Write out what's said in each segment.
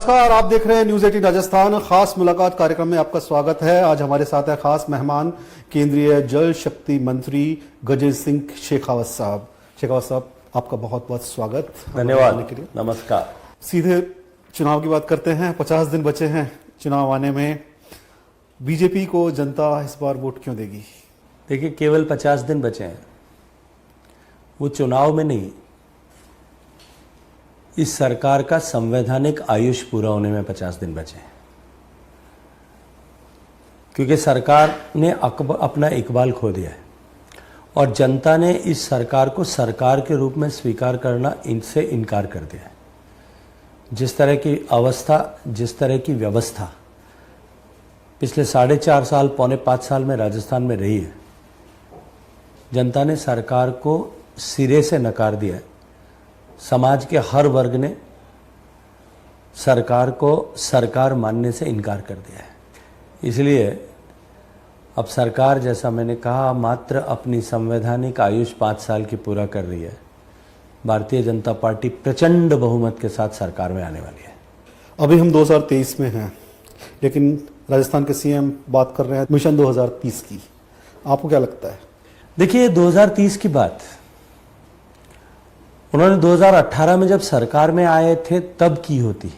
नमस्कार, आप देख रहे हैं न्यूज 18 राजस्थान। खास मुलाकात कार्यक्रम में आपका स्वागत है। आज हमारे साथ है खास मेहमान केंद्रीय जल शक्ति मंत्री गजेंद्र सिंह शेखावत साहब। शेखावत साहब, आपका बहुत बहुत स्वागत। धन्यवाद के लिए। नमस्कार। सीधे चुनाव की बात करते हैं। 50 दिन बचे हैं चुनाव आने में। बीजेपी को जनता इस बार वोट क्यों देगी? देखिए, केवल 50 दिन बचे हैं। वो चुनाव में नहीं, इस सरकार का संवैधानिक आयुष पूरा होने में 50 दिन बचे हैं। क्योंकि सरकार ने अपना इकबाल खो दिया है और जनता ने इस सरकार को सरकार के रूप में स्वीकार करना इनसे इनकार कर दिया है। जिस तरह की अवस्था, जिस तरह की व्यवस्था पिछले 4.5 साल, पौने 5 साल में राजस्थान में रही है, जनता ने सरकार को सिरे से नकार दिया है। समाज के हर वर्ग ने सरकार को सरकार मानने से इनकार कर दिया है। इसलिए अब सरकार, जैसा मैंने कहा, मात्र अपनी संवैधानिक आयुष 5 साल की पूरा कर रही है। भारतीय जनता पार्टी प्रचंड बहुमत के साथ सरकार में आने वाली है। अभी हम 2023 में हैं, लेकिन राजस्थान के सीएम बात कर रहे हैं मिशन 2030 की। आपको क्या लगता है? देखिए, 2030 की बात उन्होंने 2018 में जब सरकार में आए थे तब की होती,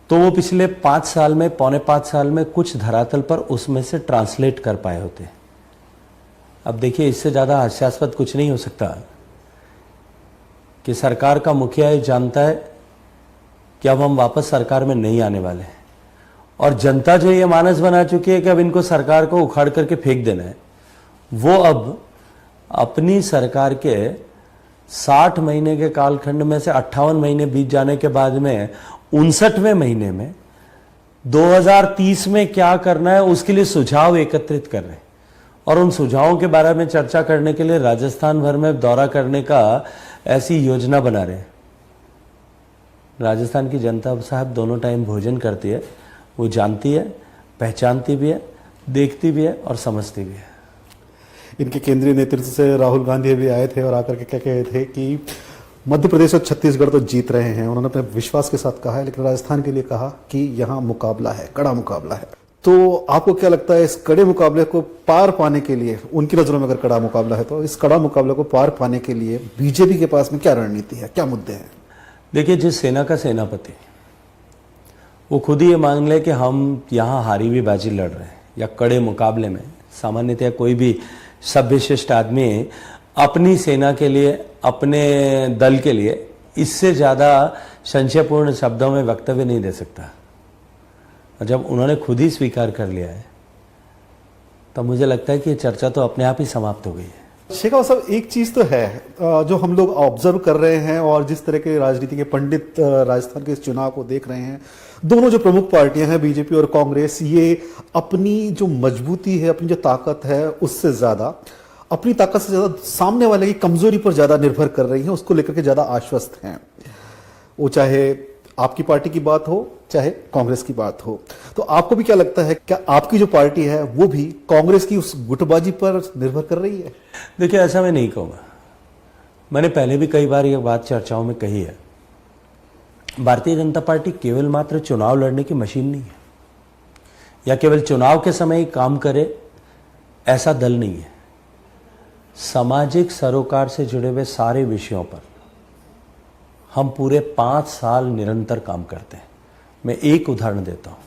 तो वो पिछले 5 साल में, पौने 5 साल में कुछ धरातल पर उसमें से ट्रांसलेट कर पाए होते। अब देखिए, इससे ज्यादा हास्यास्पद कुछ नहीं हो सकता कि सरकार का मुखिया ये जानता है कि अब हम वापस सरकार में नहीं आने वाले हैं, और जनता जो ये मानस बना चुकी है कि अब इनको सरकार को उखाड़ करके फेंक देना है, वो अब अपनी सरकार के 60 महीने के कालखंड में से 58 महीने बीत जाने के बाद में 59वें महीने में 2030 में क्या करना है उसके लिए सुझाव एकत्रित कर रहे हैं, और उन सुझावों के बारे में चर्चा करने के लिए राजस्थान भर में दौरा करने का ऐसी योजना बना रहे हैं। राजस्थान की जनता साहब दोनों टाइम भोजन करती है, वो जानती है, पहचानती भी है, देखती भी है और समझती भी है। इनके केंद्रीय नेतृत्व से राहुल गांधी भी आए थे और आकर के क्या कहे थे कि मध्य प्रदेश और छत्तीसगढ़ तो जीत रहे हैं। उन्होंने अपने विश्वास के साथ कहा है, लेकिन राजस्थान के लिए कहा कि यहाँ मुकाबला है, कड़ा मुकाबला है। तो आपको क्या लगता है, इस कड़े मुकाबले को पार पाने के लिए, उनकी नजरों में अगर कड़ा मुकाबला है, तो इस कड़ा मुकाबले को पार पाने के लिए बीजेपी के पास में क्या रणनीति है, क्या मुद्दे हैं? देखिए, जिस सेना का सेनापति वो खुद ही ये मान ले कि हम यहाँ हारी हुई बाजी लड़ रहे हैं या कड़े मुकाबले में, सामान्यतः कोई भी सभ्यशिष्ट आदमी अपनी सेना के लिए, अपने दल के लिए इससे ज्यादा संशयपूर्ण शब्दों में वक्तव्य नहीं दे सकता। और जब उन्होंने खुद ही स्वीकार कर लिया है, तो मुझे लगता है कि ये चर्चा तो अपने आप ही समाप्त हो गई है। शेखावत साहब, एक चीज तो है जो हम लोग ऑब्जर्व कर रहे हैं, और जिस तरह के राजनीति के पंडित राजस्थान के इस चुनाव को देख रहे हैं, दोनों जो प्रमुख पार्टियां हैं बीजेपी और कांग्रेस, ये अपनी जो मजबूती है, अपनी जो ताकत है, उससे ज्यादा, अपनी ताकत से ज्यादा सामने वाले की कमजोरी पर ज्यादा निर्भर कर रही हैं, उसको लेकर के ज्यादा आश्वस्त हैं। वो चाहे आपकी पार्टी की बात हो, चाहे कांग्रेस की बात हो। तो आपको भी क्या लगता है, क्या आपकी जो पार्टी है वो भी कांग्रेस की उस गुटबाजी पर निर्भर कर रही है? देखिए, ऐसा मैं नहीं कहूंगा। मैंने पहले भी कई बार यह बात चर्चाओं में कही है। भारतीय जनता पार्टी केवल मात्र चुनाव लड़ने की मशीन नहीं है, या केवल चुनाव के समय ही काम करे ऐसा दल नहीं है। सामाजिक सरोकार से जुड़े हुए सारे विषयों पर हम पूरे 5 साल निरंतर काम करते हैं। मैं एक उदाहरण देता हूं।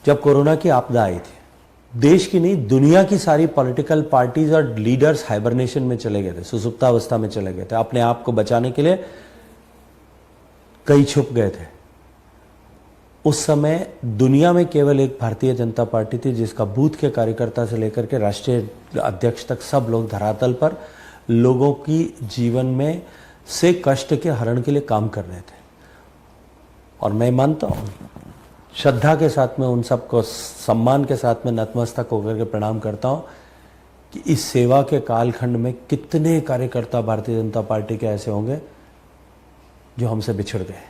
जब कोरोना की आपदा आई थी, देश की नहीं, दुनिया की सारी पॉलिटिकल पार्टीज और लीडर्स हाइबरनेशन में चले गए थे, सुसुप्तावस्था में चले गए थे। अपने आप को बचाने के लिए कई छुप गए थे। उस समय दुनिया में केवल एक भारतीय जनता पार्टी थी, जिसका बूथ के कार्यकर्ता से लेकर के राष्ट्रीय अध्यक्ष तक सब लोग धरातल पर लोगों की जीवन में से कष्ट के हरण के लिए काम कर रहे थे। और मैं मानता हूं, श्रद्धा के साथ में उन सबको, सम्मान के साथ में नतमस्तक होकर के प्रणाम करता हूं कि इस सेवा के कालखंड में कितने कार्यकर्ता भारतीय जनता पार्टी के ऐसे होंगे जो हमसे बिछड़ गए।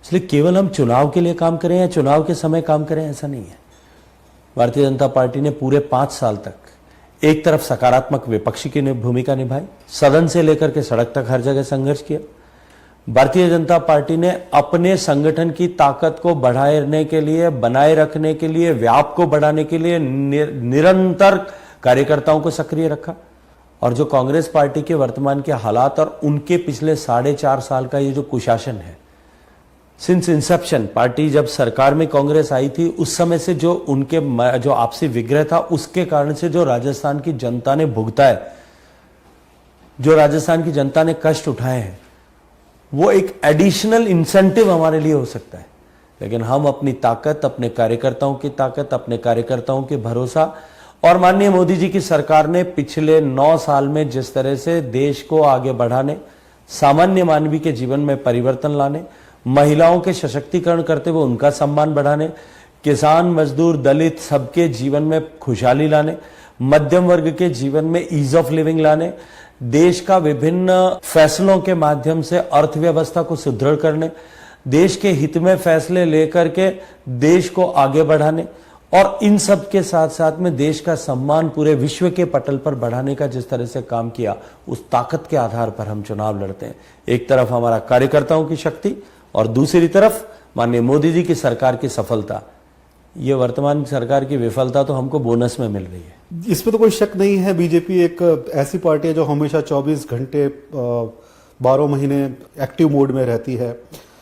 इसलिए केवल हम चुनाव के लिए काम करें या चुनाव के समय काम करें, ऐसा नहीं है। भारतीय जनता पार्टी ने पूरे 5 साल तक एक तरफ सकारात्मक विपक्षी की भूमिका निभाई, सदन से लेकर के सड़क तक हर जगह संघर्ष किया, भारतीय जनता पार्टी ने अपने संगठन की ताकत को बढ़ाने के लिए, बनाए रखने के लिए, व्याप को बढ़ाने के लिए निरंतर कार्यकर्ताओं को सक्रिय रखा। और जो कांग्रेस पार्टी के वर्तमान के हालात और उनके पिछले 4.5 साल का ये जो कुशासन है, सिंस इंसेप्शन, पार्टी जब सरकार में कांग्रेस आई थी उस समय से जो उनके जो आपसी विग्रह था, उसके कारण से जो राजस्थान की जनता ने भुगता है, जो राजस्थान की जनता ने कष्ट उठाए हैं, वो एक एडिशनल इंसेंटिव हमारे लिए हो सकता है। लेकिन हम अपनी ताकत, अपने कार्यकर्ताओं की ताकत, अपने कार्यकर्ताओं के भरोसा और माननीय मोदी जी की सरकार ने पिछले 9 साल में जिस तरह से देश को आगे बढ़ाने, सामान्य मानवी के जीवन में परिवर्तन लाने, महिलाओं के सशक्तिकरण करते हुए उनका सम्मान बढ़ाने, किसान, मजदूर, दलित सबके जीवन में खुशहाली लाने, मध्यम वर्ग के जीवन में ईज ऑफ लिविंग लाने, देश का विभिन्न फैसलों के माध्यम से अर्थव्यवस्था को सुदृढ़ करने, देश के हित में फैसले लेकर के देश को आगे बढ़ाने और इन सब के साथ साथ में देश का सम्मान पूरे विश्व के पटल पर बढ़ाने का जिस तरह से काम किया, उस ताकत के आधार पर हम चुनाव लड़ते हैं। एक तरफ हमारा कार्यकर्ताओं की शक्ति और दूसरी तरफ माननीय मोदी जी की सरकार की सफलता। ये वर्तमान सरकार की विफलता तो हमको बोनस में मिल रही है। इसमें तो कोई शक नहीं है, बीजेपी एक ऐसी पार्टी है जो हमेशा 24 घंटे 12 महीने एक्टिव मोड में रहती है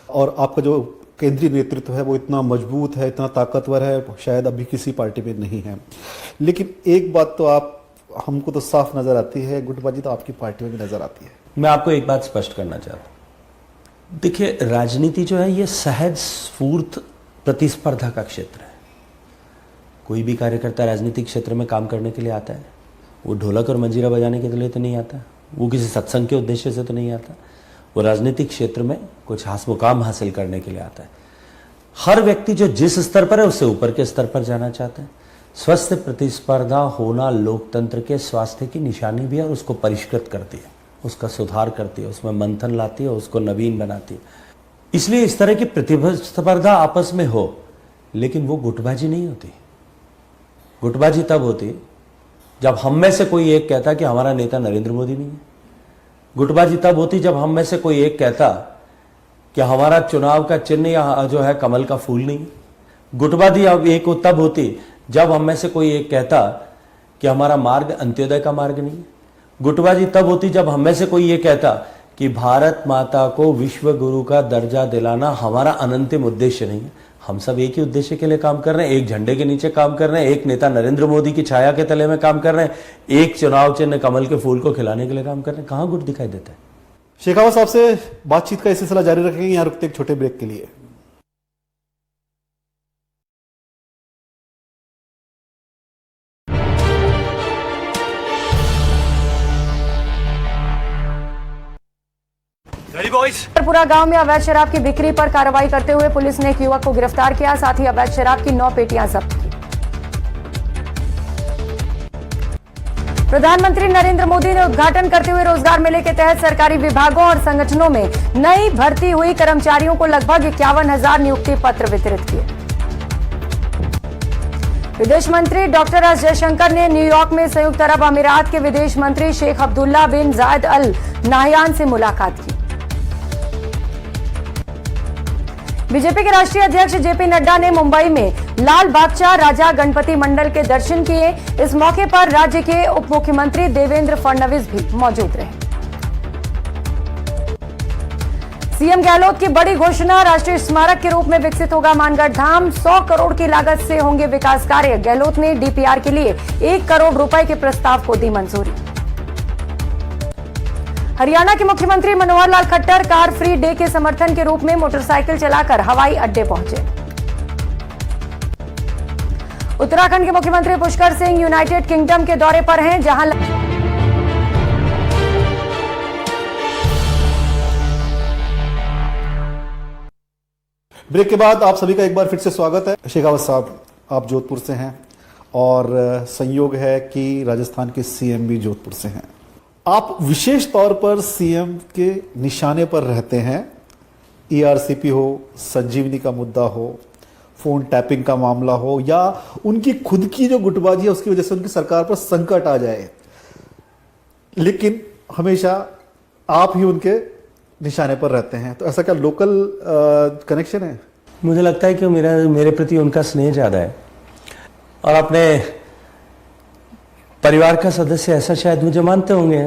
और आपका जो केंद्रीय नेतृत्व है वो इतना मजबूत है, इतना ताकतवर है, शायद अभी किसी पार्टी में नहीं है। लेकिन एक बात तो हमको तो साफ नजर आती है, गुटबाजी तो आपकी पार्टी में भी नजर आती है। मैं आपको एक बात स्पष्ट करना चाहता हूं। देखिए, राजनीति जो है ये सहज स्फूर्त प्रतिस्पर्धा का क्षेत्र है। कोई भी कार्यकर्ता राजनीतिक क्षेत्र में काम करने के लिए आता है, वो ढोलक और मंजीरा बजाने के लिए तो नहीं आता, वो किसी सत्संग के उद्देश्य से तो नहीं आता, वो राजनीतिक क्षेत्र में कुछ मुकाम हासिल करने के लिए आता है। हर व्यक्ति जो जिस स्तर पर है उससे ऊपर के स्तर पर जाना चाहता है। स्वस्थ प्रतिस्पर्धा होना लोकतंत्र के स्वास्थ्य की निशानी भी है और उसको परिष्कृत करती है, उसका सुधार करती है, उसमें मंथन लाती है, उसको नवीन बनाती है। इसलिए इस तरह की प्रतिस्पर्धा आपस में हो, लेकिन वो गुटबाजी नहीं होती। गुटबाजी तब होती जब हम में से कोई एक कहता कि हमारा नेता नरेंद्र मोदी नहीं है। गुटबाजी तब होती जब हम में से कोई एक कहता कि हमारा चुनाव का चिन्ह या जो है कमल का फूल नहीं है। गुटबाजी अब एक तब होती जब हम में से कोई एक कहता कि हमारा मार्ग अंत्योदय का मार्ग नहीं है। गुटबाजी तब होती जब हम में से कोई ये कहता कि भारत माता को विश्व गुरु का दर्जा दिलाना हमारा अनंतिम उद्देश्य नहीं है। हम सब एक ही उद्देश्य के लिए काम कर रहे हैं, एक झंडे के नीचे काम कर रहे हैं, एक नेता नरेंद्र मोदी की छाया के तले में काम कर रहे हैं, एक चुनाव चिन्ह कमल के फूल को खिलाने के लिए काम कर रहे हैं। कहां गुट दिखाई देता है? शेखावत साहब से बातचीत का सिलसिला जारी रखेंगे, यहां रुकते एक छोटे ब्रेक के लिए। पूरा गांव में अवैध शराब की बिक्री पर कार्रवाई करते हुए पुलिस ने एक युवक को गिरफ्तार किया, साथ ही अवैध शराब की 9 पेटियां जब्त की। प्रधानमंत्री नरेंद्र मोदी ने उद्घाटन करते हुए रोजगार मेले के तहत सरकारी विभागों और संगठनों में नई भर्ती हुई कर्मचारियों को लगभग 51,000 नियुक्ति पत्र वितरित किए। विदेश मंत्री डॉक्टर एस जयशंकर ने न्यूयॉर्क में संयुक्त अरब अमीरात के विदेश मंत्री शेख अब्दुल्ला बिन जायद अल नाहयान से मुलाकात की। बीजेपी के राष्ट्रीय अध्यक्ष जेपी नड्डा ने मुंबई में लाल बागचा राजा गणपति मंडल के दर्शन किए। इस मौके पर राज्य के उप मुख्यमंत्री देवेंद्र फडणवीस भी मौजूद रहे। सीएम गहलोत की बड़ी घोषणा, राष्ट्रीय स्मारक के रूप में विकसित होगा मानगढ़ धाम। 100 करोड़ की लागत से होंगे विकास कार्य। गहलोत ने डीपीआर के लिए 1 करोड़ रुपए के प्रस्ताव को दी मंजूरी। हरियाणा के मुख्यमंत्री Manohar Lal Khattar car free day के समर्थन के रूप में मोटरसाइकिल चलाकर हवाई अड्डे पहुंचे। उत्तराखंड के मुख्यमंत्री पुष्कर सिंह यूनाइटेड किंगडम के दौरे पर हैं, जहां ब्रेक के बाद आप सभी का एक बार फिर से स्वागत है। शेखावत साहब, आप जोधपुर से हैं और संयोग है कि राजस्थान के सीएम भी जोधपुर से हैं। आप विशेष तौर पर सीएम के निशाने पर रहते हैं। ईआरसीपी हो, संजीवनी का मुद्दा हो, फोन टैपिंग का मामला हो, या उनकी खुद की जो गुटबाजी है उसकी वजह से उनकी सरकार पर संकट आ जाए, लेकिन हमेशा आप ही उनके निशाने पर रहते हैं, तो ऐसा क्या लोकल कनेक्शन है? मुझे लगता है कि मेरे प्रति उनका स्नेह ज़्यादा है, और अपने परिवार का सदस्य ऐसा शायद मुझे मानते होंगे,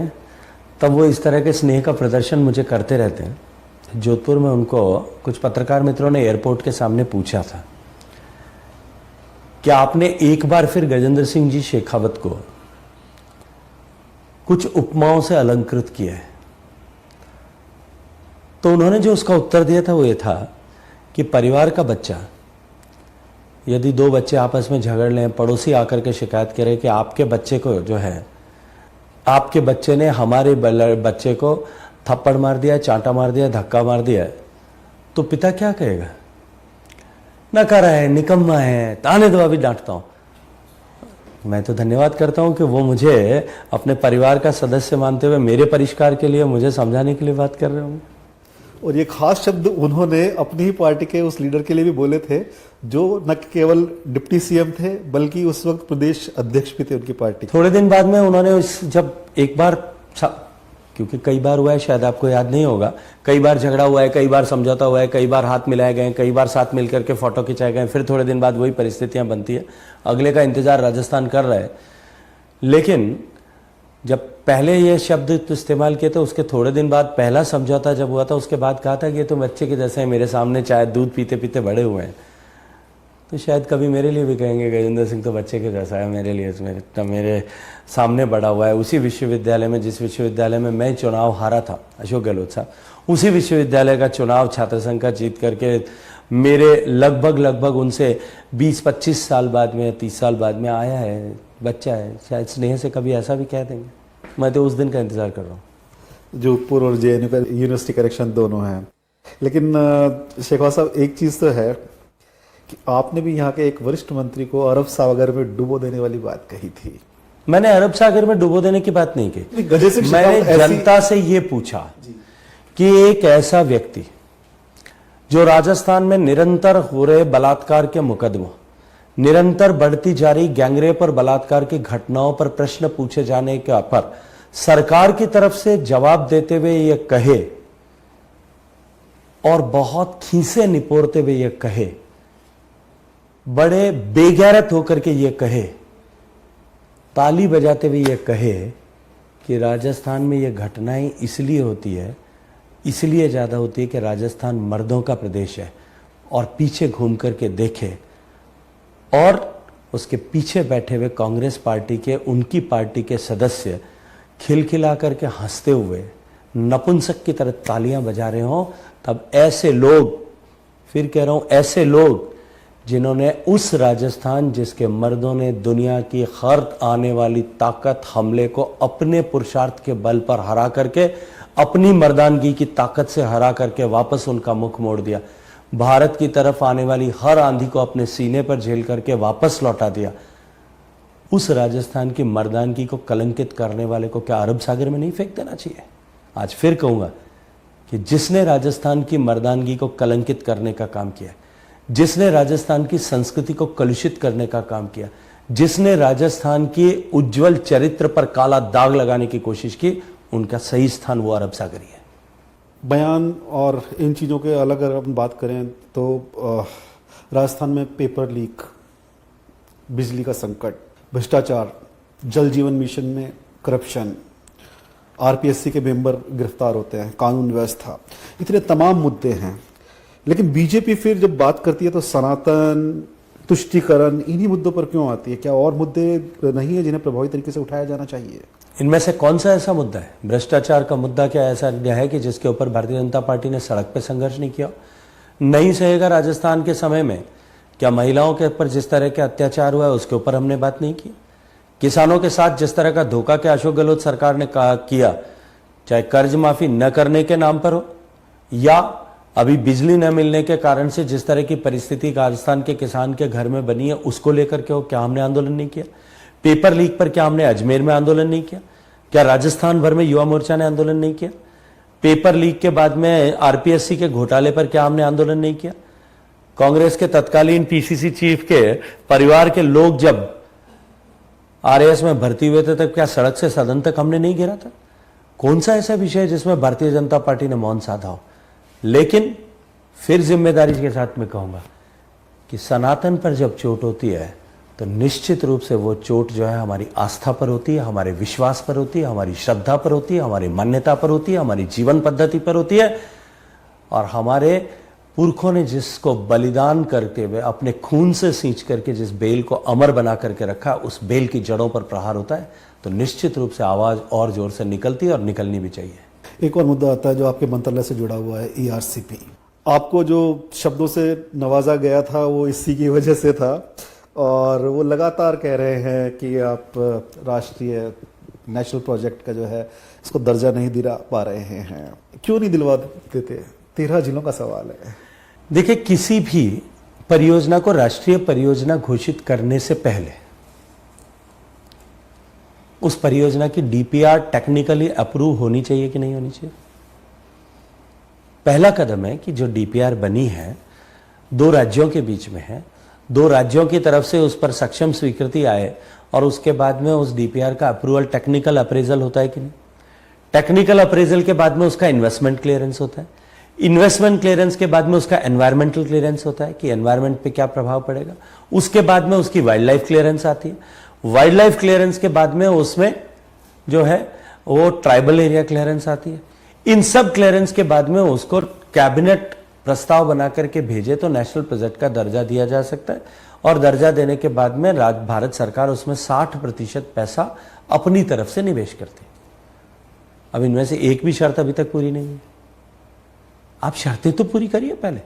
तब वो इस तरह के स्नेह का प्रदर्शन मुझे करते रहते हैं। जोधपुर में उनको कुछ पत्रकार मित्रों ने एयरपोर्ट के सामने पूछा था कि आपने एक बार फिर गजेंद्र सिंह जी शेखावत को कुछ उपमाओं से अलंकृत किया है। तो उन्होंने जो उसका उत्तर दिया था वो ये था कि परिवार का बच्चा, यदि दो बच्चे आपस में झगड़ लें, पड़ोसी आकर के शिकायत करे कि आपके बच्चे को जो है, आपके बच्चे ने हमारे बच्चे को थप्पड़ मार दिया, चांटा मार दिया, धक्का मार दिया, तो पिता क्या कहेगा? नकारा है, निकम्मा है, ताने दो, अभी डांटता हूं। मैं तो धन्यवाद करता हूं कि वो मुझे अपने परिवार का सदस्य मानते हुए मेरे परिष्कार के लिए, मुझे समझाने के लिए बात कर रहे होंगे। और ये खास शब्द उन्होंने अपनी ही पार्टी के उस लीडर के लिए भी बोले थे जो न केवल डिप्टी सीएम थे बल्कि उस वक्त प्रदेश अध्यक्ष भी थे उनकी पार्टी के। थोड़े दिन बाद में उन्होंने जब एक बार, क्योंकि कई बार हुआ है, शायद आपको याद नहीं होगा, कई बार झगड़ा हुआ है, कई बार समझौता हुआ है, कई बार हाथ मिलाए गए, कई बार साथ मिलकर के फोटो खिंचाए गए, फिर थोड़े दिन बाद वही परिस्थितियां बनती है, अगले का इंतजार राजस्थान कर रहा है। लेकिन जब पहले ये शब्द इस्तेमाल किए तो उसके थोड़े दिन बाद पहला समझौता जब हुआ था, उसके बाद कहा था कि ये तो बच्चे के जैसे हैं, मेरे सामने चाय दूध पीते पीते बड़े हुए हैं। तो शायद कभी मेरे लिए भी कहेंगे गजेंद्र सिंह तो बच्चे के जैसा है मेरे लिए, मेरे सामने बड़ा हुआ है। उसी विश्वविद्यालय में, जिस विश्वविद्यालय में मैं चुनाव हारा था, अशोक गहलोत साहब, उसी विश्वविद्यालय का चुनाव छात्र संघ का जीत करके मेरे लगभग उनसे 20-25 साल बाद में, 30 साल बाद में आया है, बच्चा है। शायद स्नेह से कभी ऐसा भी कह देंगे। मैं तो उस दिन का इंतजार कर रहा हूँ। जोधपुर और जेएनयू का यूनिवर्सिटी कनेक्शन दोनों हैं, लेकिन शेखावत साहब एक चीज तो है कि आपने भी यहाँ के एक वरिष्ठ मंत्री को अरब सागर में डुबो देने वाली बात कही थी। मैंने अरब सागर में डुबो देने की बात नहीं की, मैंने जनता से ये पूछा कि एक ऐसा व्यक्ति जो राजस्थान में निरंतर हो रहे बलात्कार के मुकदमों, निरंतर बढ़ती जा रही गैंगरेप और बलात्कार की घटनाओं पर प्रश्न पूछे जाने के पर सरकार की तरफ से जवाब देते हुए ये कहे, और बहुत खीसे निपोरते हुए ये कहे, बड़े बेगैरत होकर के ये कहे, ताली बजाते हुए ये कहे कि राजस्थान में ये घटनाएं इसलिए होती है, इसलिए ज्यादा होती है कि राजस्थान मर्दों का प्रदेश है, और पीछे घूम करके देखे और उसके पीछे बैठे हुए कांग्रेस पार्टी के, उनकी पार्टी के सदस्य खिलखिला करके हंसते हुए नपुंसक की तरह तालियां बजा रहे हों, तब ऐसे लोग, फिर कह रहा हूं ऐसे लोग जिन्होंने उस राजस्थान जिसके मर्दों ने दुनिया की हर आने वाली ताकत हमले को अपने पुरुषार्थ के बल पर हरा करके, अपनी मर्दानगी की ताकत से हरा करके वापस उनका मुख मोड़ दिया, भारत की तरफ आने वाली हर आंधी को अपने सीने पर झेल करके वापस लौटा दिया, उस राजस्थान की मर्दानगी को कलंकित करने वाले को क्या अरब सागर में नहीं फेंक देना चाहिए? आज फिर कहूंगा कि जिसने राजस्थान की मर्दानगी को कलंकित करने का काम किया, जिसने राजस्थान की संस्कृति को कलुषित करने का काम किया, जिसने राजस्थान के उज्जवल चरित्र पर काला दाग लगाने की कोशिश की, उनका सही स्थान वो अरब सागर ही है। बयान और इन चीज़ों के अलग अगर हम बात करें तो राजस्थान में पेपर लीक, बिजली का संकट, भ्रष्टाचार, जल जीवन मिशन में करप्शन, आरपीएससी के मेंबर गिरफ्तार होते हैं, कानून व्यवस्था, इतने तमाम मुद्दे हैं। लेकिन बीजेपी फिर जब बात करती है तो सनातन, तुष्टीकरण, इन्हीं मुद्दों पर क्यों आती है? क्या और मुद्दे नहीं है जिन्हें प्रभावी तरीके से उठाया जाना चाहिए? इनमें से कौन सा ऐसा मुद्दा है? भ्रष्टाचार का मुद्दा क्या ऐसा है कि जिसके ऊपर भारतीय जनता पार्टी ने सड़क पे संघर्ष नहीं किया? नहीं सहेगा राजस्थान के समय में? क्या महिलाओं के ऊपर जिस तरह के अत्याचार हुआ है उसके ऊपर हमने बात नहीं की? किसानों के साथ जिस तरह का धोखा के अशोक गहलोत सरकार ने किया, चाहे कर्ज माफी न करने के नाम पर हो या अभी बिजली न मिलने के कारण से जिस तरह की परिस्थिति राजस्थान के किसान के घर में बनी है, उसको लेकर के हो, क्या हमने आंदोलन नहीं किया? पेपर लीक पर क्या हमने अजमेर में आंदोलन नहीं किया? क्या राजस्थान भर में युवा मोर्चा ने आंदोलन नहीं किया? पेपर लीक के बाद में आरपीएससी के घोटाले पर क्या हमने आंदोलन नहीं किया? कांग्रेस के तत्कालीन पीसीसी चीफ के परिवार के लोग जब आरएएस में भर्ती हुए थे तब क्या सड़क से सदन तक हमने नहीं गिरा था? कौन सा ऐसा विषय है जिसमें भारतीय जनता पार्टी ने मौन साधा हो? लेकिन फिर जिम्मेदारी के साथ मैं कहूंगा कि सनातन पर जब चोट होती है तो निश्चित रूप से वो चोट जो है हमारी आस्था पर होती है, हमारे विश्वास पर होती है, हमारी श्रद्धा पर होती है, हमारी मान्यता पर होती है, हमारी जीवन पद्धति पर होती है। और हमारे पुरखों ने जिसको बलिदान करके वे अपने खून से सींच करके जिस बेल को अमर बना करके रखा, उस बेल की जड़ों पर प्रहार होता है तो निश्चित रूप से आवाज और जोर से निकलती है और निकलनी भी चाहिए। एक और मुद्दा आता है जो आपके मंत्रालय से जुड़ा हुआ है, ERCP। आपको जो शब्दों से नवाजा गया था वो इसी की वजह से था, और वो लगातार कह रहे हैं कि आप राष्ट्रीय नेशनल प्रोजेक्ट का जो है इसको दर्जा नहीं दिला पा रहे हैं। क्यों नहीं दिलवा देते? 13 जिलों का सवाल है। देखिए, किसी भी परियोजना को राष्ट्रीय परियोजना घोषित करने से पहले उस परियोजना की DPR टेक्निकली अप्रूव होनी चाहिए कि नहीं होनी चाहिए? पहला कदम है कि जो DPR बनी है 2 राज्यों के बीच में है, 2 राज्यों की तरफ से उस पर सक्षम स्वीकृति आए और उसके बाद में उस DPR का अप्रूवल टेक्निकल अप्रेजल होता है कि नहीं? टेक्निकल अप्रेजल के बाद में उसका इन्वेस्टमेंट क्लियरेंस होता है, इन्वेस्टमेंट क्लियरेंस के बाद में उसका एनवायरमेंटल क्लियरेंस होता है कि एनवायरमेंट पे क्या प्रभाव पड़ेगा, उसके बाद में उसकी वाइल्ड लाइफ क्लियरेंस आती है, वाइल्ड लाइफ क्लियरेंस के बाद में उसमें जो है वो ट्राइबल एरिया क्लियरेंस आती है। इन सब क्लियरेंस के बाद में उसको कैबिनेट प्रस्ताव बना करके भेजे तो नेशनल प्रोजेक्ट का दर्जा दिया जा सकता है, और दर्जा देने के बाद में भारत सरकार उसमें 60% पैसा अपनी तरफ से निवेश करती है। अब इनमें से एक भी शर्त अभी तक पूरी नहीं है। आप शर्तें तो पूरी करिए पहले,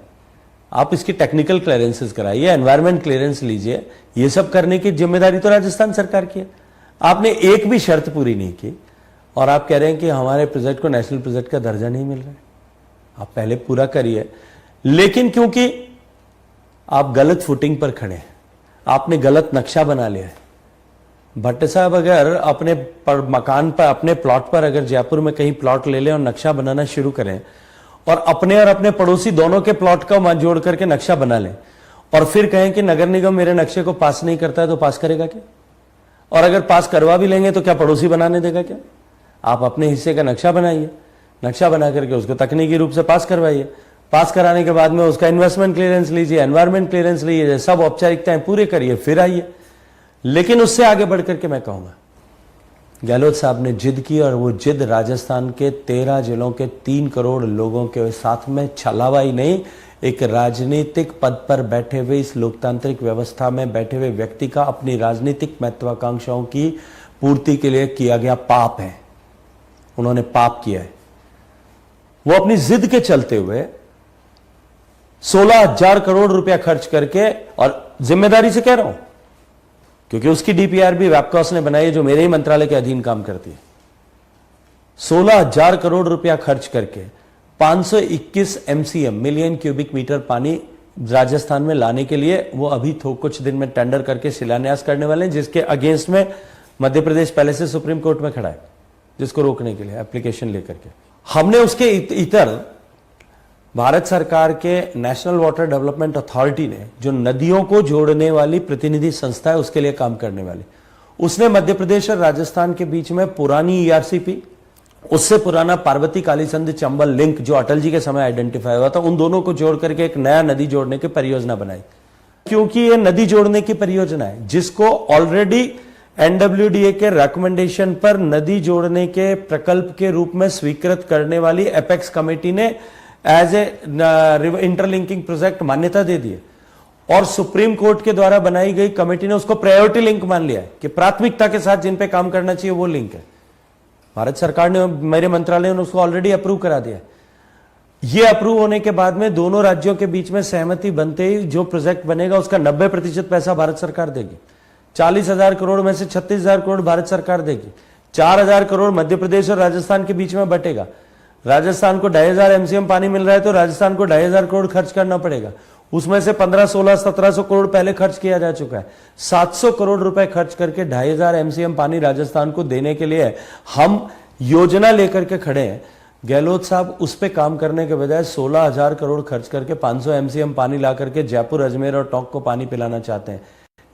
आप इसकी टेक्निकल क्लियरेंसेस कराइए, एनवायरमेंट क्लियरेंस लीजिए, ये सब करने की जिम्मेदारी तो राजस्थान सरकार की है। आपने एक भी शर्त पूरी नहीं की और आप कह रहे हैं कि हमारे प्रोजेक्ट को नेशनल प्रोजेक्ट का दर्जा नहीं मिल रहा है। आप पहले पूरा करिए, लेकिन क्योंकि आप गलत फुटिंग पर खड़े हैं, आपने गलत नक्शा बना लिया है। भट्ट साहब अगर अपने मकान पर, अपने प्लॉट पर अगर जयपुर में कहीं प्लॉट ले लें और नक्शा बनाना शुरू करें और अपने पड़ोसी दोनों के प्लॉट का जोड़ करके नक्शा बना लें और फिर कहें कि नगर निगम मेरे नक्शे को पास नहीं करता है, तो पास करेगा क्या? और अगर पास करवा भी लेंगे तो क्या पड़ोसी बनाने देगा क्या? आप अपने हिस्से का नक्शा बनाइए, नक्शा बना करके उसको तकनीकी रूप से पास करवाइए, पास कराने के बाद में उसका इन्वेस्टमेंट क्लियरेंस लीजिए, एनवायरमेंट क्लियरेंस लीजिए, सब औपचारिकताएं पूरे करिए, फिर आइए। लेकिन उससे आगे बढ़ करके मैं कहूंगा, गहलोत साहब ने जिद की और वो जिद राजस्थान के 13 जिलों के 3 करोड़ लोगों के साथ में छलावा ही नहीं, एक राजनीतिक पद पर बैठे हुए, इस लोकतांत्रिक व्यवस्था में बैठे हुए व्यक्ति का अपनी राजनीतिक महत्वाकांक्षाओं की पूर्ति के लिए किया गया पाप है। उन्होंने पाप किया है। वो अपनी जिद के चलते हुए 16,000 करोड़ रुपया खर्च करके, और जिम्मेदारी से कह रहा हूं क्योंकि उसकी DPR भी वैपकॉस ने बनाई है जो मेरे ही मंत्रालय के अधीन काम करती है, 16,000 करोड़ रुपया खर्च करके 521 MCM मिलियन क्यूबिक मीटर पानी राजस्थान में लाने के लिए वो अभी कुछ दिन में टेंडर करके शिलान्यास करने वाले हैं, जिसके अगेंस्ट में मध्य प्रदेश पहले से सुप्रीम कोर्ट में खड़ा है, जिसको रोकने के लिए एप्लीकेशन लेकर के। हमने उसके इतर भारत सरकार के नेशनल वाटर डेवलपमेंट अथॉरिटी ने, जो नदियों को जोड़ने वाली प्रतिनिधि संस्था है, उसके लिए काम करने वाली, उसने मध्य प्रदेश और राजस्थान के बीच में पुरानी ERCP, उससे पुराना पार्वती कालीसंध चंबल लिंक जो अटल जी के समय आइडेंटिफाई हुआ था, उन दोनों को जोड़ करके एक नया नदी जोड़ने की परियोजना बनाई। क्योंकि ये नदी जोड़ने की परियोजना है जिसको ऑलरेडी NWDA के रिकमेंडेशन पर नदी जोड़ने के प्रकल्प के रूप में स्वीकृत करने वाली एपेक्स कमेटी ने एज ए इंटरलिंकिंग प्रोजेक्ट मान्यता दे दी है, और सुप्रीम कोर्ट के द्वारा बनाई गई कमेटी ने उसको प्रायोरिटी लिंक मान लिया है कि प्राथमिकता के साथ जिन पे काम करना चाहिए वो लिंक है। भारत सरकार ने, मेरे मंत्रालय ने उसको ऑलरेडी अप्रूव करा दिया। ये अप्रूव होने के बाद में दोनों राज्यों के बीच में सहमति बनते ही जो प्रोजेक्ट बनेगा उसका 90% पैसा भारत सरकार देगी। 40,000 करोड़ में से 36,000 करोड़ भारत सरकार देगी, 4,000 करोड़ मध्य प्रदेश और राजस्थान के बीच में बटेगा। राजस्थान को 2,500 MCM पानी मिल रहा है तो राजस्थान को 2,500 करोड़ खर्च करना पड़ेगा। उसमें से 15, 16, 1700 करोड़ पहले खर्च किया जा चुका है। 700 करोड़ रुपए खर्च करके 2,500 MCM पानी राजस्थान को देने के लिए हम योजना लेकर के खड़े हैं। गहलोत साहब उस पे काम करने के बजाय 16,000 करोड़ खर्च करके 500 MCM पानी ला करके जयपुर, अजमेर और टोंक को पानी पिलाना चाहते हैं।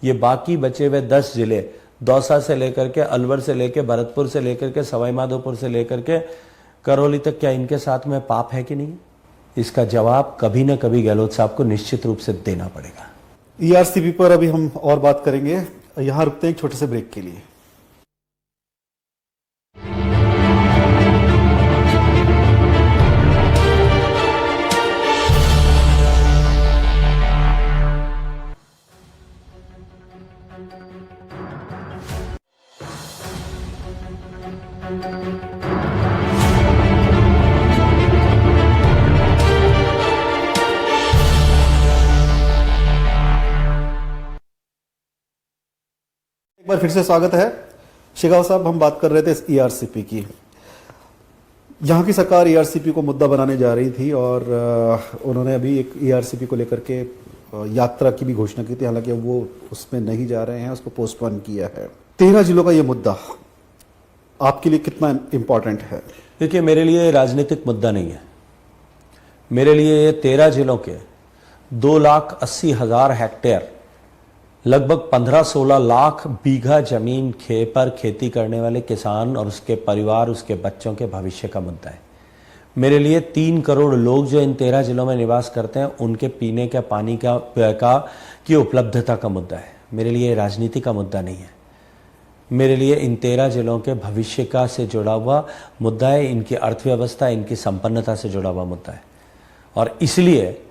ये बाकी बचे हुए 10 जिले दौसा से लेकर के, अलवर से लेकर, भरतपुर से लेकर के, सवाई माधोपुर से लेकर के करौली तक, क्या इनके साथ में पाप है कि नहीं? इसका जवाब कभी ना कभी गहलोत साहब को निश्चित रूप से देना पड़ेगा। ईआरसीपी पर अभी हम और बात करेंगे, यहां रुकते हैं एक छोटे से ब्रेक के लिए। एक बार फिर से स्वागत है। शेखावत साहब, हम बात कर रहे थे इस ईआरसीपी की। यहाँ की सरकार ईआरसीपी को मुद्दा बनाने जा रही थी और उन्होंने अभी एक ईआरसीपी को लेकर के यात्रा की भी घोषणा की थी, हालांकि अब वो उसमें नहीं जा रहे हैं, उसको पोस्टपोन किया है। 13 जिलों का ये मुद्दा आपके लिए कितना इंपॉर्टेंट है? देखिए, मेरे लिए राजनीतिक मुद्दा नहीं है। मेरे लिए ये 13 जिलों के 2,80,000 हेक्टेयर, लगभग 15-16 लाख बीघा जमीन पर खेती करने वाले किसान और उसके परिवार, उसके बच्चों के भविष्य का मुद्दा है। मेरे लिए 3 करोड़ लोग जो इन 13 जिलों में निवास करते हैं, उनके पीने के पानी की उपलब्धता का मुद्दा है। मेरे लिए राजनीति का मुद्दा नहीं है। मेरे लिए इन 13 जिलों के भविष्य का से जुड़ा हुआ मुद्दा है, इनकी अर्थव्यवस्था, इनकी संपन्नता से जुड़ा हुआ मुद्दा है। और इसलिए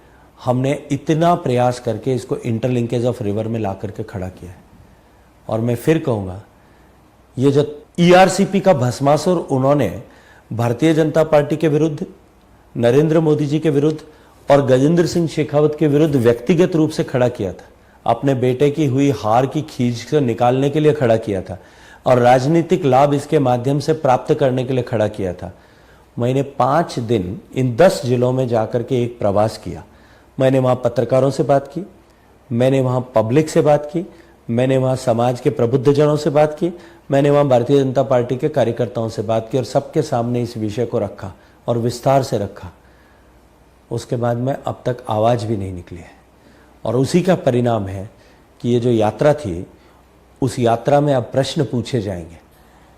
हमने इतना प्रयास करके इसको इंटरलिंकेज ऑफ रिवर में ला करके खड़ा किया है। और मैं फिर कहूँगा, ये जो ईआरसीपी का भस्मासुर उन्होंने भारतीय जनता पार्टी के विरुद्ध, नरेंद्र मोदी जी के विरुद्ध और गजेंद्र सिंह शेखावत के विरुद्ध व्यक्तिगत रूप से खड़ा किया था, अपने बेटे की हुई हार की खींच से निकालने के लिए खड़ा किया था और राजनीतिक लाभ इसके माध्यम से प्राप्त करने के लिए खड़ा किया था। मैंने 5 दिन इन 10 जिलों में जाकर के एक प्रवास किया। मैंने वहाँ पत्रकारों से बात की, मैंने वहाँ पब्लिक से बात की, मैंने वहाँ समाज के प्रबुद्धजनों से बात की, मैंने वहाँ भारतीय जनता पार्टी के कार्यकर्ताओं से बात की और सबके सामने इस विषय को रखा और विस्तार से रखा। उसके बाद में अब तक आवाज़ भी नहीं निकली है और उसी का परिणाम है कि ये जो यात्रा थी, उस यात्रा में अब प्रश्न पूछे जाएंगे,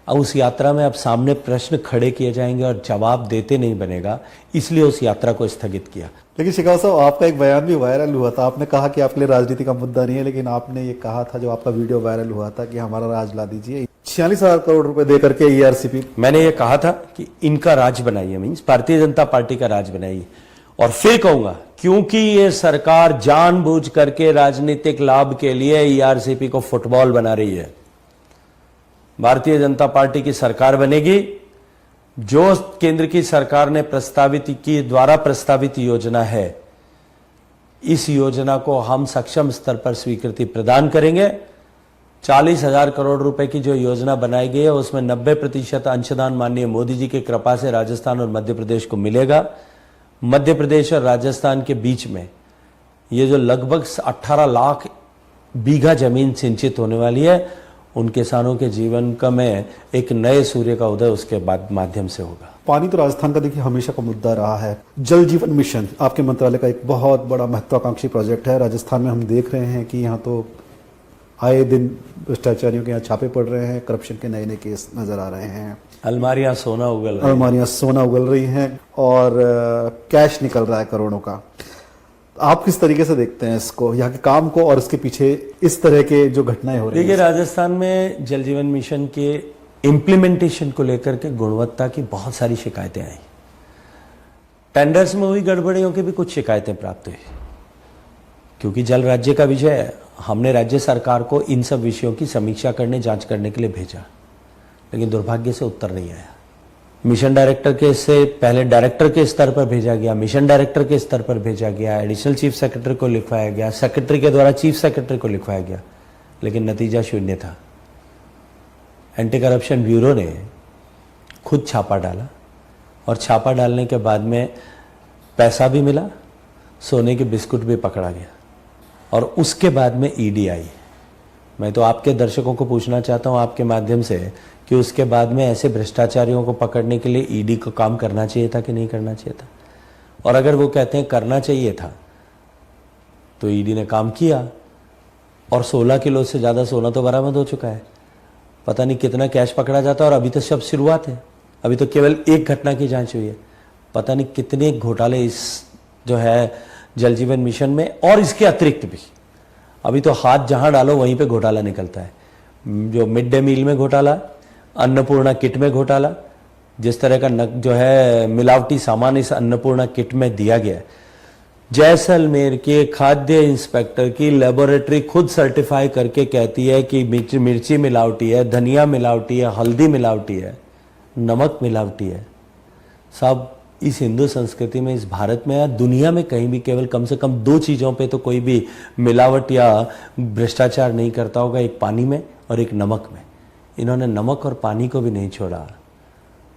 अब उस यात्रा में अब सामने प्रश्न खड़े किए जाएंगे और जवाब देते नहीं बनेगा, इसलिए उस यात्रा को स्थगित किया। लेकिन शेखावत साहब, आपका एक बयान भी वायरल हुआ था। आपने कहा कि आपके लिए राजनीति का मुद्दा नहीं है, लेकिन आपने ये कहा था, जो आपका वीडियो वायरल हुआ था, कि हमारा राज ला दीजिए। 46,000 करोड़ रुपए दे करके ईआरसीपी, मैंने ये कहा था कि इनका राज बनाइए, मीन्स भारतीय जनता पार्टी का राज बनाइए। और फिर कहूंगा, क्योंकि ये सरकार जानबूझ करके राजनीतिक लाभ के लिए ईआरसीपी को फुटबॉल बना रही है। भारतीय जनता पार्टी की सरकार बनेगी, जो केंद्र की सरकार ने द्वारा प्रस्तावित योजना है, इस योजना को हम सक्षम स्तर पर स्वीकृति प्रदान करेंगे। 40,000 करोड़ रुपए की जो योजना बनाई गई है, उसमें 90% अंशदान माननीय मोदी जी की कृपा से राजस्थान और मध्य प्रदेश को मिलेगा। मध्य प्रदेश और राजस्थान के बीच में ये जो लगभग 18 लाख बीघा जमीन सिंचित होने वाली है, उन किसानों के जीवन का में एक नए सूर्य का उदय उसके बाद माध्यम से होगा। पानी तो राजस्थान का देखिए हमेशा का मुद्दा रहा है। जल जीवन मिशन आपके मंत्रालय का एक बहुत बड़ा महत्वाकांक्षी प्रोजेक्ट है। राजस्थान में हम देख रहे हैं कि यहाँ तो आए दिन भ्रष्टाचारियों के यहाँ छापे पड़ रहे हैं, करप्शन के नए नए केस नजर आ रहे हैं, अलमारियां सोना उगल रही हैं और कैश निकल रहा है करोड़ों का। आप किस तरीके से देखते हैं इसको, यहाँ के काम को और इसके पीछे इस तरह के जो घटनाएं हो रही हैं? देखिए, राजस्थान में जल जीवन मिशन के इम्प्लीमेंटेशन को लेकर के गुणवत्ता की बहुत सारी शिकायतें आई। टेंडर्स में हुई गड़बड़ियों की भी कुछ शिकायतें प्राप्त हुई, क्योंकि जल राज्य का विषय है। हमने राज्य सरकार को इन सब विषयों की समीक्षा करने, जांच करने के लिए भेजा, लेकिन दुर्भाग्य से उत्तर नहीं आया। मिशन डायरेक्टर के से पहले डायरेक्टर के स्तर पर भेजा गया, मिशन डायरेक्टर के स्तर पर भेजा गया, एडिशनल चीफ सेक्रेटरी को लिखवाया गया, सेक्रेटरी के द्वारा चीफ सेक्रेटरी को लिखवाया गया, लेकिन नतीजा शून्य था। एंटी करप्शन ब्यूरो ने खुद छापा डाला और छापा डालने के बाद में पैसा भी मिला, सोने के बिस्कुट भी पकड़ा गया और उसके बाद में ईडी आई। मैं तो आपके दर्शकों को पूछना चाहता हूं आपके माध्यम से कि उसके बाद में ऐसे भ्रष्टाचारियों को पकड़ने के लिए ईडी को काम करना चाहिए था कि नहीं करना चाहिए था? और अगर वो कहते हैं करना चाहिए था, तो ईडी ने काम किया और 16 किलो से ज़्यादा सोना तो बरामद हो चुका है। पता नहीं कितना कैश पकड़ा जाता है, और अभी तो सब शुरुआत है, अभी तो केवल एक घटना की जांच हुई है। पता नहीं कितने घोटाले इस जो है जल जीवन मिशन में, और इसके अतिरिक्त भी अभी तो हाथ जहां डालो वहीं पे घोटाला निकलता है। जो मिड डे मील में घोटाला, अन्नपूर्णा किट में घोटाला, जिस तरह का जो है मिलावटी सामान इस अन्नपूर्णा किट में दिया गया है, जैसलमेर के खाद्य इंस्पेक्टर की लेबोरेटरी खुद सर्टिफाई करके कहती है कि मिर्ची मिलावटी है, धनिया मिलावटी है, हल्दी मिलावटी है, नमक मिलावटी है। सब इस हिंदू संस्कृति में, इस भारत में या दुनिया में कहीं भी केवल कम से कम 2 चीजों पे तो कोई भी मिलावट या भ्रष्टाचार नहीं करता होगा, एक पानी में और एक नमक में। इन्होंने नमक और पानी को भी नहीं छोड़ा।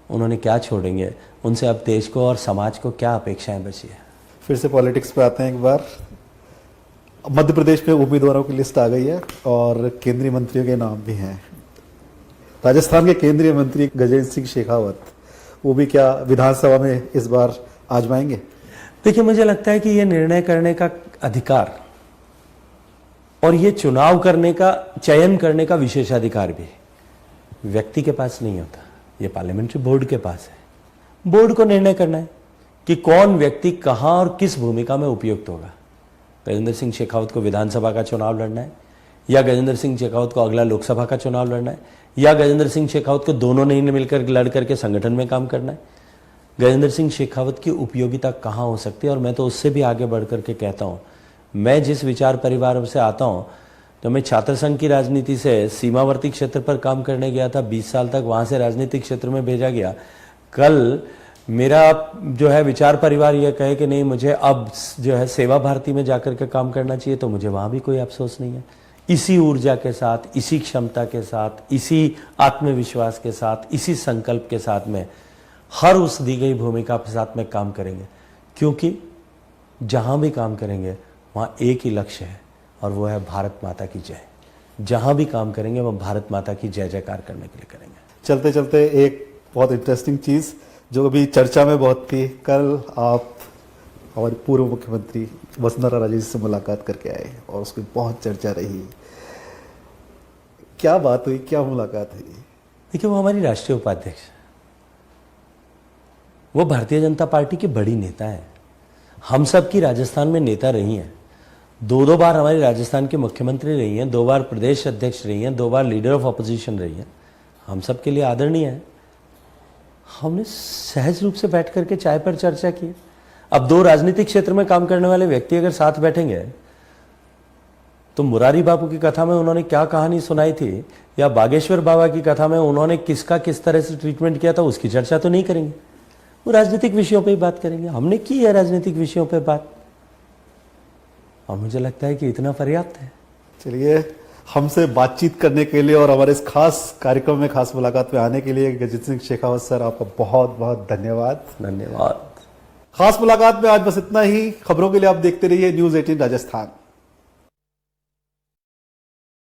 उन्होंने क्या छोड़ेंगे? उनसे अब देश को और समाज को क्या अपेक्षाएं बची है? फिर से पॉलिटिक्स पे आते हैं एक बार। मध्य प्रदेश में उम्मीदवारों की लिस्ट आ गई है और केंद्रीय मंत्रियों के नाम भी हैं। राजस्थान के केंद्रीय मंत्री गजेंद्र सिंह शेखावत, वो भी क्या विधानसभा में इस बार आजमाएंगे? देखिए, मुझे लगता है कि ये निर्णय करने का अधिकार और ये चुनाव करने का, चयन करने का विशेषाधिकार भी व्यक्ति के पास नहीं होता, ये पार्लियामेंट्री बोर्ड के पास है। बोर्ड को निर्णय करना है कि कौन व्यक्ति कहां और किस भूमिका में उपयुक्त होगा। गजेंद्र सिंह शेखावत को विधानसभा का चुनाव लड़ना है, या गजेंद्र सिंह शेखावत को अगला लोकसभा का चुनाव लड़ना है, या गजेंद्र सिंह शेखावत को दोनों नहीं मिलकर लड़ करके संगठन में काम करना है। गजेंद्र सिंह शेखावत की उपयोगिता कहां हो सकती है? और मैं तो उससे भी आगे बढ़ करके कहता हूं, मैं जिस विचार परिवार से आता हूं, तो मैं छात्र संघ की राजनीति से सीमावर्ती क्षेत्र पर काम करने गया था, 20 साल तक वहां से राजनीतिक क्षेत्र में भेजा गया। कल मेरा जो है विचार परिवार यह कहे कि नहीं, मुझे अब जो है सेवा भारती में जाकर के काम करना चाहिए, तो मुझे वहां भी कोई अफसोस नहीं है। इसी ऊर्जा के साथ, इसी क्षमता के साथ, इसी आत्मविश्वास के साथ, इसी संकल्प के साथ में हर उस दी गई भूमिका के साथ में काम करेंगे, क्योंकि जहां भी काम करेंगे वहां एक ही लक्ष्य है, और वो है भारत माता की जय। जहां भी काम करेंगे वह भारत माता की जय जयकार करने के लिए करेंगे। चलते चलते एक बहुत इंटरेस्टिंग चीज जो अभी चर्चा में बहुत थी, कल आप हमारे पूर्व मुख्यमंत्री वसुंधरा राजे जी से मुलाकात करके आए और उसकी बहुत चर्चा रही। क्या बात हुई, क्या मुलाकात हुई? देखिए, वो हमारी राष्ट्रीय उपाध्यक्ष, वो भारतीय जनता पार्टी की बड़ी नेता है, हम सब की राजस्थान में नेता रही हैं, 2 बार हमारी राजस्थान की मुख्यमंत्री रही हैं, 2 बार प्रदेश अध्यक्ष रही हैं, 2 बार लीडर ऑफ अपोजिशन रही हैं, हम सब के लिए आदरणीय है। हमने सहज रूप से बैठ करके चाय पर चर्चा की। अब 2 राजनीतिक क्षेत्र में काम करने वाले व्यक्ति अगर साथ बैठेंगे, तो मुरारी बापू की कथा में उन्होंने क्या कहानी सुनाई थी, या बागेश्वर बाबा की कथा में उन्होंने किसका किस तरह से ट्रीटमेंट किया था, उसकी चर्चा तो नहीं करेंगे। वो राजनीतिक विषयों पे ही बात करेंगे। हमने की है राजनीतिक विषयों पे बात, और मुझे लगता है कि इतना पर्याप्त है। चलिए, हमसे बातचीत करने के लिए और हमारे इस खास कार्यक्रम में, खास मुलाकात में आने के लिए गजेंद्र सिंह शेखावत सर, आपका बहुत बहुत धन्यवाद। धन्यवाद। खास मुलाकात में आज बस इतना ही। खबरों के लिए आप देखते रहिए न्यूज़ 18 राजस्थान।